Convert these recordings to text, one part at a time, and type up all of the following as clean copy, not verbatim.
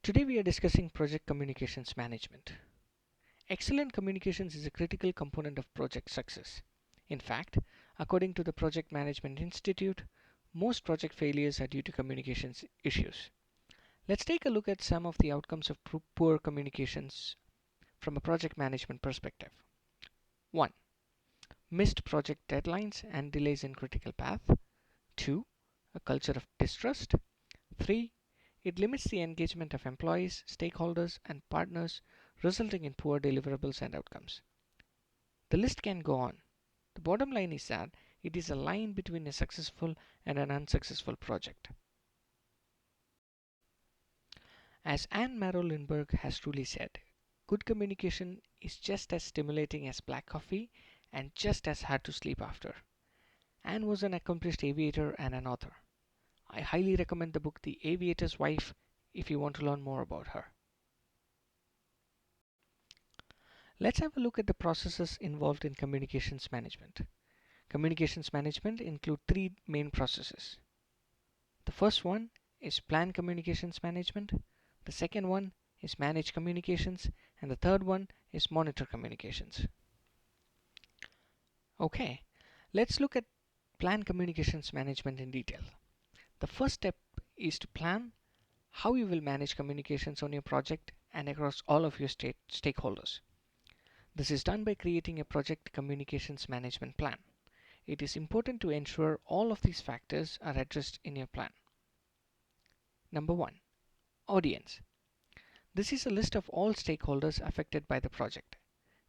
Today we are discussing project communications management. Excellent communications is a critical component of project success. In fact, according to the Project Management Institute, most project failures are due to communications issues. Let's take a look at some of the outcomes of poor communications from a project management perspective. 1. Missed project deadlines and delays in critical path. 2. A culture of distrust. 3. It limits the engagement of employees, stakeholders, and partners, resulting in poor deliverables and outcomes. The list can go on. The bottom line is that it is a line between a successful and an unsuccessful project. As Anne Maro Lindbergh has truly said, good communication is just as stimulating as black coffee and just as hard to sleep after. Anne was an accomplished aviator and an author. I highly recommend the book The Aviator's Wife if you want to learn more about her. Let's have a look at the processes involved in communications management. Communications management includes three main processes. The first one is plan communications management, the second one is manage communications, and the third one is monitor communications. Okay, let's look at plan communications management in detail. The first step is to plan how you will manage communications on your project and across all of your stakeholders. This is done by creating a project communications management plan. It is important to ensure all of these factors are addressed in your plan. Number 1. Audience. This is a list of all stakeholders affected by the project.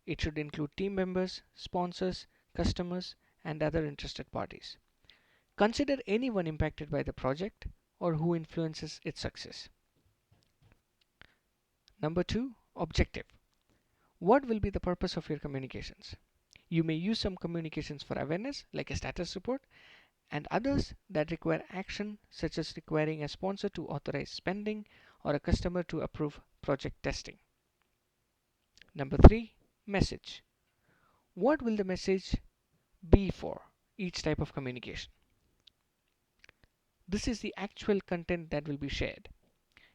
It should include team members, sponsors, customers, and other interested parties. Consider anyone impacted by the project or who influences its success. Number 2. Objective. What will be the purpose of your communications? You may use some communications for awareness, like a status report, and others that require action, such as requiring a sponsor to authorize spending or a customer to approve project testing. Number 3. Message. What will the message be for each type of communication? This is the actual content that will be shared.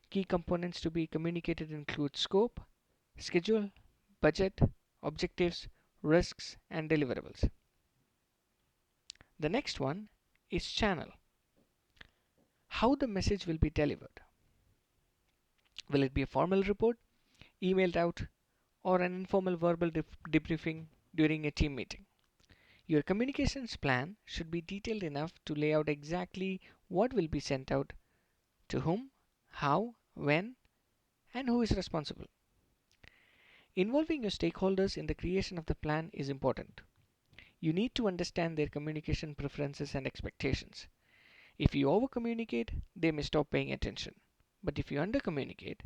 Key components to be communicated include scope, schedule, budget, objectives, risks, and deliverables. The next one is channel. How the message will be delivered. Will it be a formal report, emailed out, or an informal verbal debriefing during a team meeting? Your communications plan should be detailed enough to lay out exactly what will be sent out, to whom, how, when, and who is responsible. Involving your stakeholders in the creation of the plan is important. You need to understand their communication preferences and expectations. If you over-communicate, they may stop paying attention. But if you under-communicate,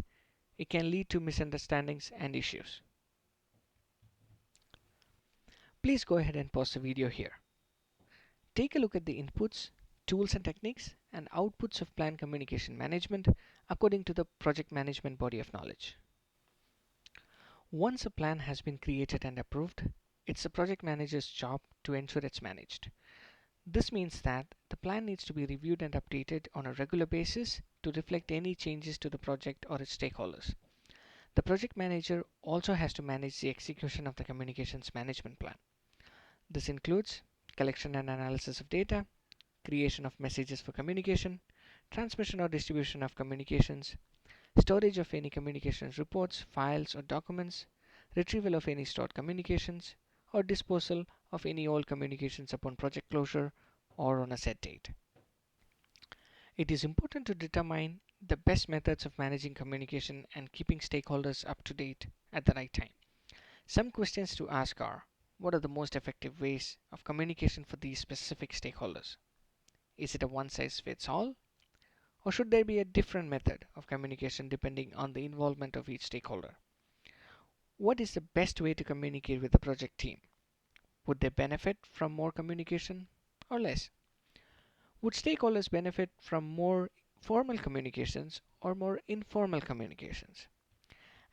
it can lead to misunderstandings and issues. Please go ahead and pause the video here. Take a look at the inputs, tools and techniques, and outputs of plan communication management according to the project management body of knowledge. Once a plan has been created and approved, it's the project manager's job to ensure it's managed. This means that the plan needs to be reviewed and updated on a regular basis to reflect any changes to the project or its stakeholders. The project manager also has to manage the execution of the communications management plan. This includes collection and analysis of data, creation of messages for communication, transmission or distribution of communications, storage of any communications reports, files, or documents, retrieval of any stored communications, or disposal of any old communications upon project closure or on a set date. It is important to determine the best methods of managing communication and keeping stakeholders up to date at the right time. Some questions to ask are: what are the most effective ways of communication for these specific stakeholders? Is it a one-size-fits-all? Or should there be a different method of communication depending on the involvement of each stakeholder? What is the best way to communicate with the project team? Would they benefit from more communication or less? Would stakeholders benefit from more formal communications or more informal communications?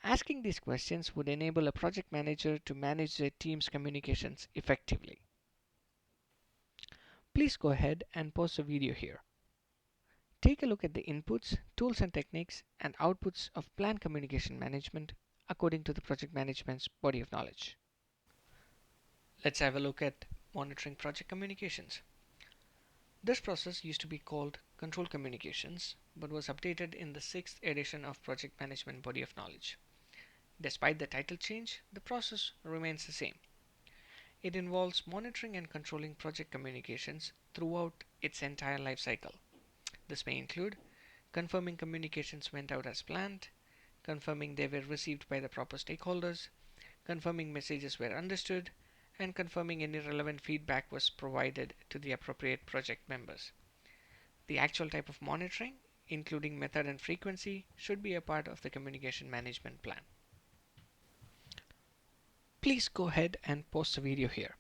Asking these questions would enable a project manager to manage their team's communications effectively. Please go ahead and pause the video here. Take a look at the inputs, tools and techniques, and outputs of plan communication management according to the project management's body of knowledge. Let's have a look at monitoring project communications. This process used to be called control communications, but was updated in the 6th edition of Project Management Body of Knowledge. Despite the title change, the process remains the same. It involves monitoring and controlling project communications throughout its entire life cycle. This may include confirming communications went out as planned, confirming they were received by the proper stakeholders, confirming messages were understood, and confirming any relevant feedback was provided to the appropriate project members. The actual type of monitoring, including method and frequency, should be a part of the communication management plan. Please go ahead and pause the video here.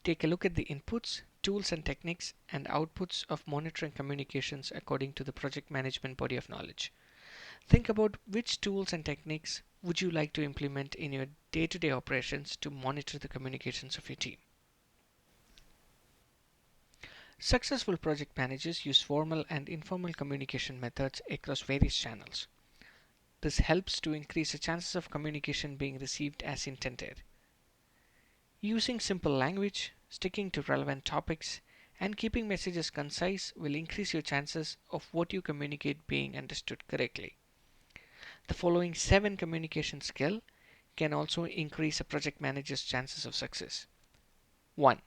Take a look at the inputs, tools and techniques, and outputs of monitoring communications according to the project management body of knowledge. Think about which tools and techniques would you like to implement in your day-to-day operations to monitor the communications of your team. Successful project managers use formal and informal communication methods across various channels. This helps to increase the chances of communication being received as intended. Using simple language, sticking to relevant topics, and keeping messages concise will increase your chances of what you communicate being understood correctly. The following 7 communication skills can also increase a project manager's chances of success. 1.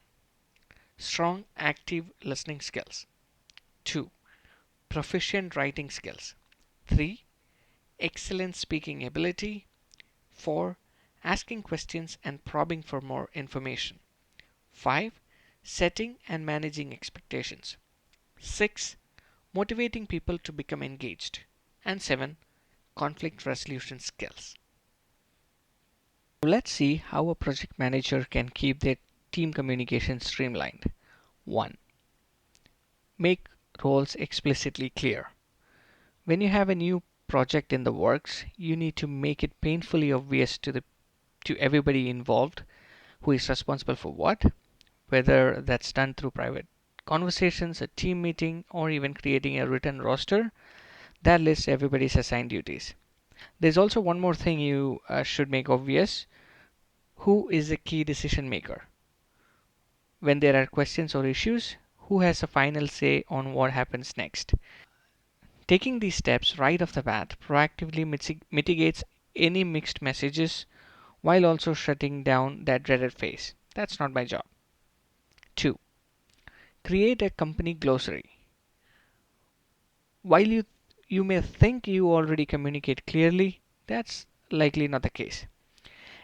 Strong active listening skills. 2. Proficient writing skills. 3. Excellent speaking ability. 4. Asking questions and probing for more information. 5. Setting and managing expectations. 6. Motivating people to become engaged. And 7. Conflict resolution skills. Let's see how a project manager can keep their team communication streamlined. 1. Make roles explicitly clear. When you have a new project in the works, you need to make it painfully obvious to everybody involved who is responsible for what, whether that's done through private conversations, a team meeting, or even creating a written roster that lists everybody's assigned duties. There's also one more thing you should make obvious. Who is the key decision maker? When there are questions or issues, who has a final say on what happens next? Taking these steps right off the bat proactively mitigates any mixed messages while also shutting down that dreaded phase. That's not my job. 2. Create a company glossary. While you may think you already communicate clearly, that's likely not the case.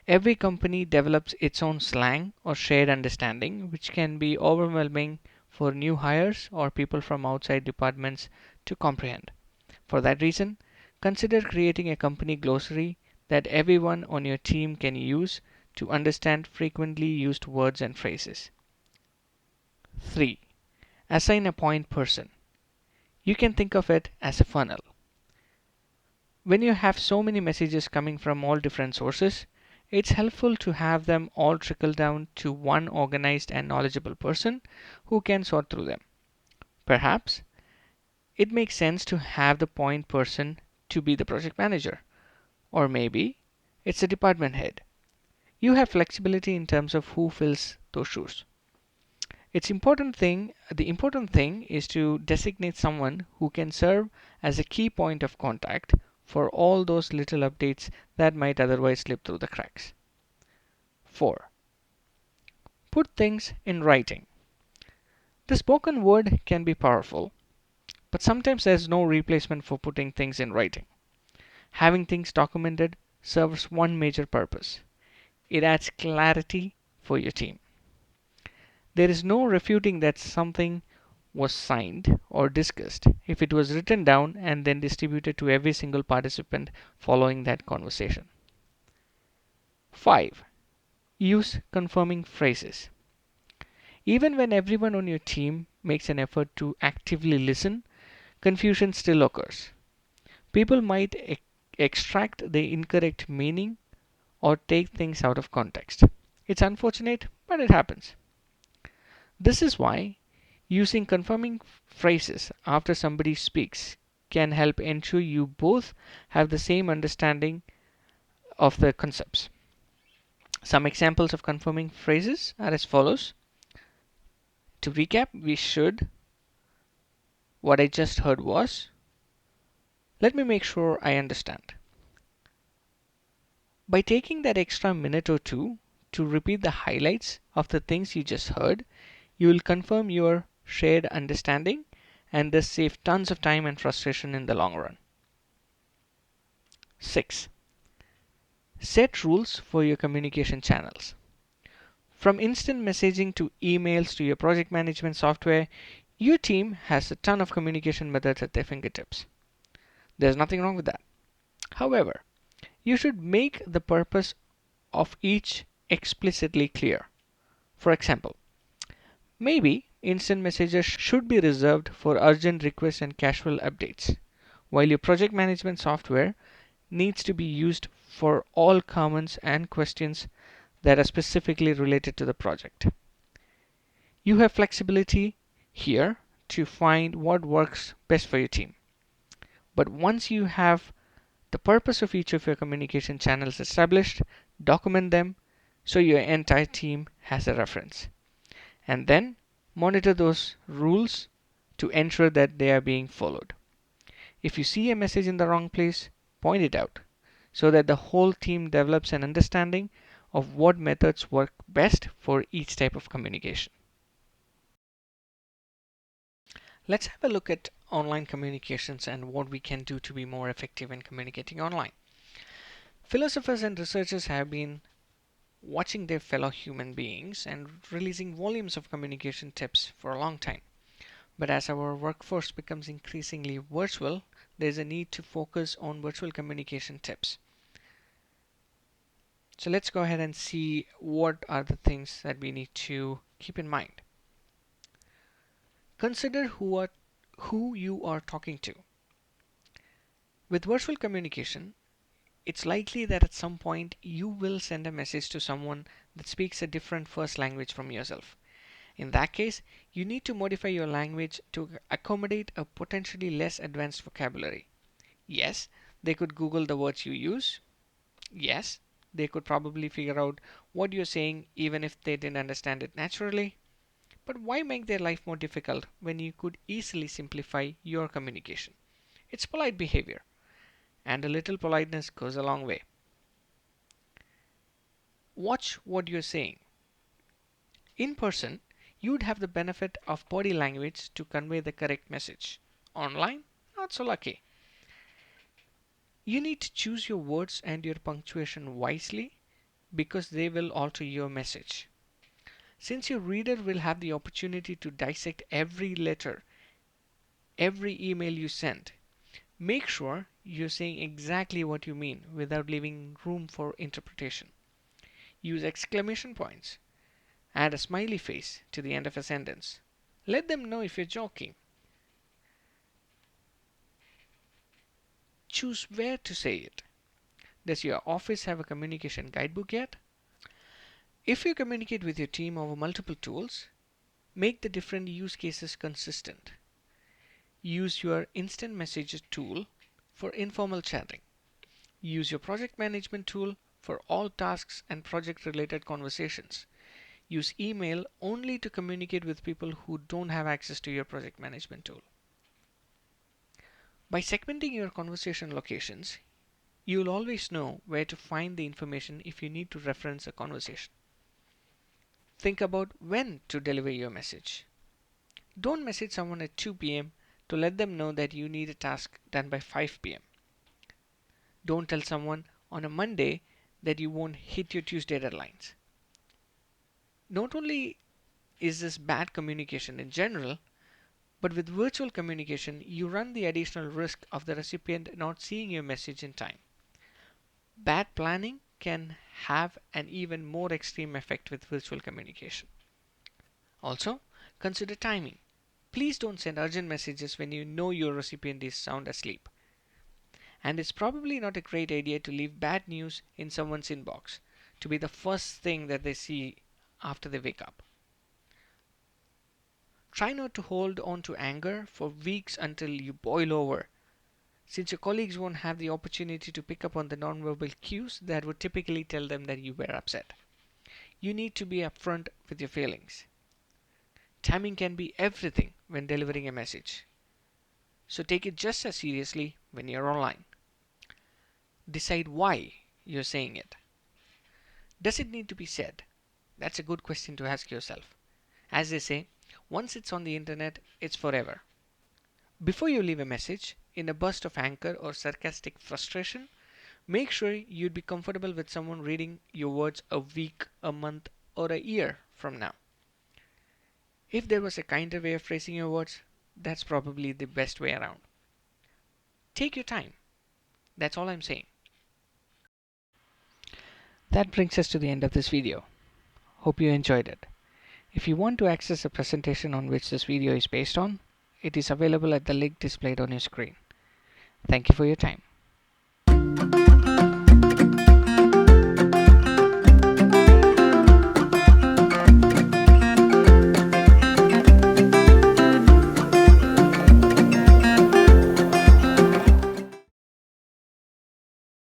Every company develops its own slang or shared understanding, which can be overwhelming for new hires or people from outside departments to comprehend. For that reason, consider creating a company glossary that everyone on your team can use to understand frequently used words and phrases. 3. Assign a point person. You can think of it as a funnel. When you have so many messages coming from all different sources, it's helpful to have them all trickle down to one organized and knowledgeable person who can sort through them. Perhaps it makes sense to have the point person to be the project manager, or maybe it's a department head. You have flexibility in terms of who fills those shoes. The important thing is to designate someone who can serve as a key point of contact for all those little updates that might otherwise slip through the cracks. 4. Put things in writing. The spoken word can be powerful, but sometimes there's no replacement for putting things in writing. Having things documented serves one major purpose. It adds clarity for your team. There is no refuting that something was signed or discussed if it was written down and then distributed to every single participant following that conversation. 5. Use confirming phrases. Even when everyone on your team makes an effort to actively listen, confusion still occurs. People might extract the incorrect meaning or take things out of context. It's unfortunate, but it happens. This is why Using confirming phrases after somebody speaks can help ensure you both have the same understanding of the concepts. Some examples of confirming phrases are as follows. To recap, we should, what I just heard was, let me make sure I understand. By taking that extra minute or two to repeat the highlights of the things you just heard, you will confirm your shared understanding and thus save tons of time and frustration in the long run. 6. Set rules for your communication channels. From instant messaging to emails to your project management software, your team has a ton of communication methods at their fingertips. There's nothing wrong with that. However, you should make the purpose of each explicitly clear. For example, maybe instant messages should be reserved for urgent requests and casual updates, while your project management software needs to be used for all comments and questions that are specifically related to the project. You have flexibility here to find what works best for your team. But once you have the purpose of each of your communication channels established, document them so your entire team has a reference. And then monitor those rules to ensure that they are being followed. If you see a message in the wrong place, point it out so that the whole team develops an understanding of what methods work best for each type of communication. Let's have a look at online communications and what we can do to be more effective in communicating online. Philosophers and researchers have been watching their fellow human beings and releasing volumes of communication tips for a long time. But as our workforce becomes increasingly virtual, there's a need to focus on virtual communication tips. So let's go ahead and see what are the things that we need to keep in mind. Consider who you are talking to. With virtual communication, it's likely that at some point you will send a message to someone that speaks a different first language from yourself. In that case, you need to modify your language to accommodate a potentially less advanced vocabulary. Yes, they could Google the words you use. Yes, they could probably figure out what you're saying even if they didn't understand it naturally. But why make their life more difficult when you could easily simplify your communication? It's polite behavior, and a little politeness goes a long way. Watch what you're saying. In person, you'd have the benefit of body language to convey the correct message. Online, not so lucky. You need to choose your words and your punctuation wisely because they will alter your message. Since your reader will have the opportunity to dissect every letter, every email you send, make sure you're saying exactly what you mean without leaving room for interpretation. Use exclamation points. Add a smiley face to the end of a sentence. Let them know if you're joking. Choose where to say it. Does your office have a communication guidebook yet? If you communicate with your team over multiple tools, make the different use cases consistent. Use your instant messages tool for informal chatting. Use your project management tool for all tasks and project related conversations. Use email only to communicate with people who don't have access to your project management tool. By segmenting your conversation locations, you'll always know where to find the information if you need to reference a conversation. Think about when to deliver your message. Don't message someone at 2 p.m. to let them know that you need a task done by 5 p.m. Don't tell someone on a Monday that you won't hit your Tuesday deadlines. Not only is this bad communication in general, but with virtual communication, you run the additional risk of the recipient not seeing your message in time. Bad planning can have an even more extreme effect with virtual communication. Also, consider timing. Please don't send urgent messages when you know your recipient is sound asleep. And it's probably not a great idea to leave bad news in someone's inbox to be the first thing that they see after they wake up. Try not to hold on to anger for weeks until you boil over, since your colleagues won't have the opportunity to pick up on the nonverbal cues that would typically tell them that you were upset. You need to be upfront with your feelings. Timing can be everything when delivering a message, so take it just as seriously when you're online. Decide why you're saying it. Does it need to be said? That's a good question to ask yourself. As they say, once it's on the internet, it's forever. Before you leave a message, in a burst of anger or sarcastic frustration, make sure you'd be comfortable with someone reading your words a week, a month, or a year from now. If there was a kinder way of phrasing your words, that's probably the best way around. Take your time. That's all I'm saying. That brings us to the end of this video. Hope you enjoyed it. If you want to access the presentation on which this video is based on, it is available at the link displayed on your screen. Thank you for your time.